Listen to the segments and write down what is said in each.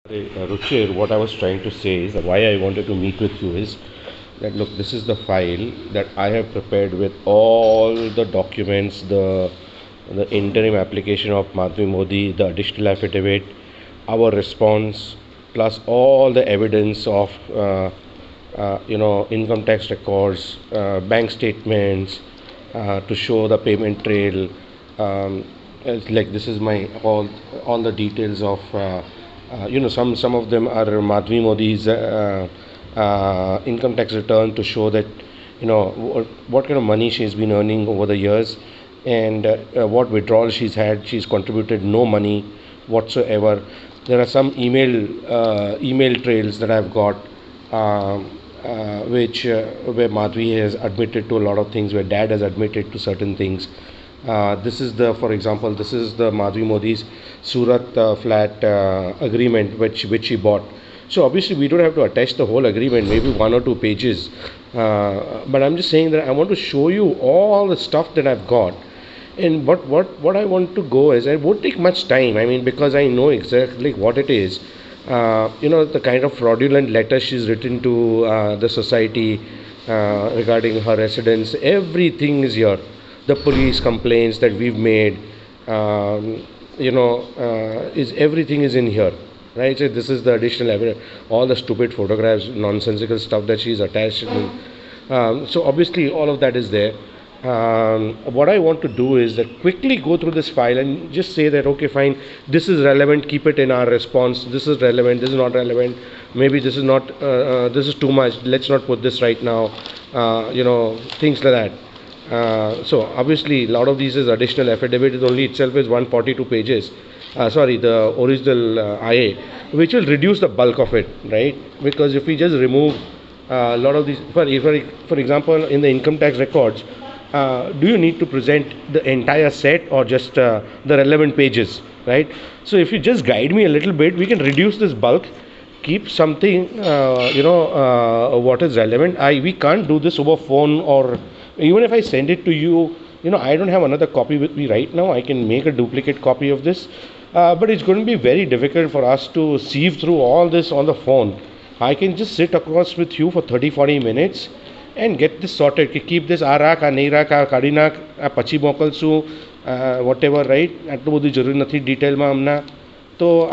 Ruchir, what I was trying to say is that why I wanted to meet with you is that look, this is the file that I have prepared with all the documents, the interim application of Madhvi Modi, the additional affidavit, our response, plus all the evidence of income tax records, bank statements to show the payment trail. It's like this is my all the details of some of them are Madhvi Modi's income tax return to show that what kind of money she's been earning over the years, and what withdrawal she's had. She's contributed no money whatsoever. There are some email trails that I've got, which where Madhvi has admitted to a lot of things, where Dad has admitted to certain things. For example, this is the Madhvi Modi's Surat flat agreement which she bought. So obviously we don't have to attach the whole agreement, maybe 1 or 2 pages. But I'm just saying that I want to show you all the stuff that I've got. And what I want to go is, it won't take much time. I mean, because I know exactly what it is. The kind of fraudulent letter she's written to the society regarding her residence. Everything is here. The police complaints that we've made, is everything is in here, right? So this is the additional evidence. All the stupid photographs, nonsensical stuff that she's attached to. So obviously all of that is there. What I want to do is that quickly go through this file and just say that okay, fine, this is relevant, keep it in our response. This is relevant, this is not relevant. Maybe this is not, this is too much. Let's not put this right now. Things like that. So obviously a lot of these is additional affidavit. It only itself is 142 pages. The original IA, which will reduce the bulk of it, right? Because if we just remove a lot of these, for example, in the income tax records, do you need to present the entire set or just the relevant pages, right? So if you just guide me a little bit, we can reduce this bulk, keep something, what is relevant. We can't do this over phone, or even if I send it to you, I don't have another copy with me right now. I can make a duplicate copy of this, but it's going to be very difficult for us to sieve through all this on the phone. I can just sit across with you for 30-40 minutes and get this sorted. Keep this arak, neirak, kadinak, pachi mokalsu, whatever, right? આટલું બધું જરૂરી નથી ડિટેલમાં હમણાં. તો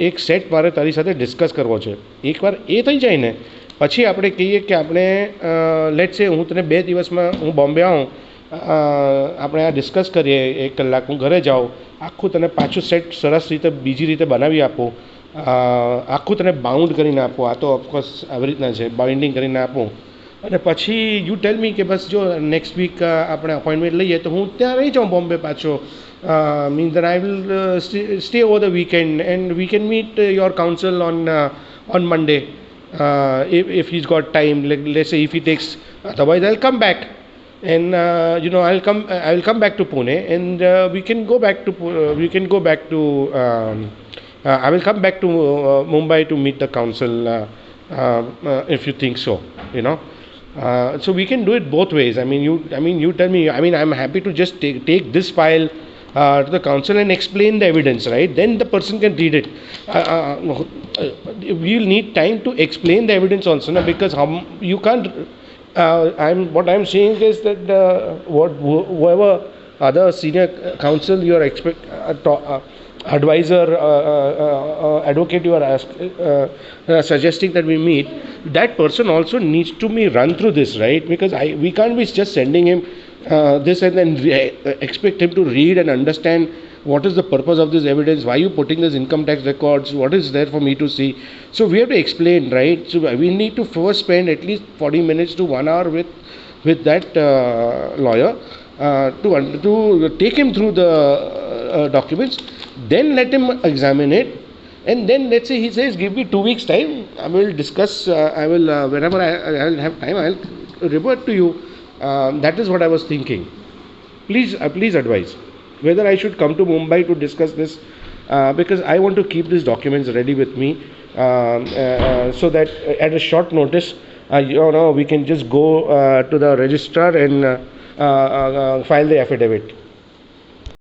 એક set મારે તારી સાથે ડિસ્કસ કરવો છે. એકવાર એ થઈ જાય ને પછી આપણે કહીએ કે આપણે લેટ્સ સે હું તને 2 દિવસમાં હું બોમ્બે આવું, આપણે આ ડિસ્કસ કરીએ 1 કલાક, હું ઘરે જાઉં, આખું તને પાછું સેટ સરસ રીતે બીજી રીતે બનાવી આપું, આખું તને બાઉન્ડ કરીને આપું. આ તો ઓફકોર્સ આવી રીતના છે, બાઇન્ડિંગ કરીને આપું. અને પછી યુ ટેલ મી કે બસ જો નેક્સ્ટ વીક આપણે અપોઇન્ટમેન્ટ લઈએ તો હું ત્યાં રહી જાઉં બોમ્બે પાછો. Means that I will stay over the weekend and we can meet your counsel on Monday. If he's got time, let's say if he takes, otherwise I'll come back and I will come back to Pune, and we can go back to I will come back to Mumbai to meet the council, if you think so, so we can do it both ways. I mean you tell me. I mean, I'm happy to just take this file to the council and explain the evidence, right? Then the person can read it. We'll need time to explain the evidence also, because you can't. What I'm saying is that whoever other senior counsel you are advisor, advocate you are suggesting that we meet, that person also needs to be run through this, right? Because we can't be just sending him this and then expect him to read and understand what is the purpose of this evidence, why are you putting this income tax records, what is there for me to see. So we have to explain, right? So we need to first spend at least 40 minutes to 1 hour with that lawyer to take him through the documents, then let him examine it, and then let's say he says give me 2 weeks time, I will discuss, I will whenever I'll have time, I'll revert to you. That is what I was thinking. Please advise whether I should come to Mumbai to discuss this, because I want to keep these documents ready with me, so that at a short notice we can just go to the registrar and file the affidavit.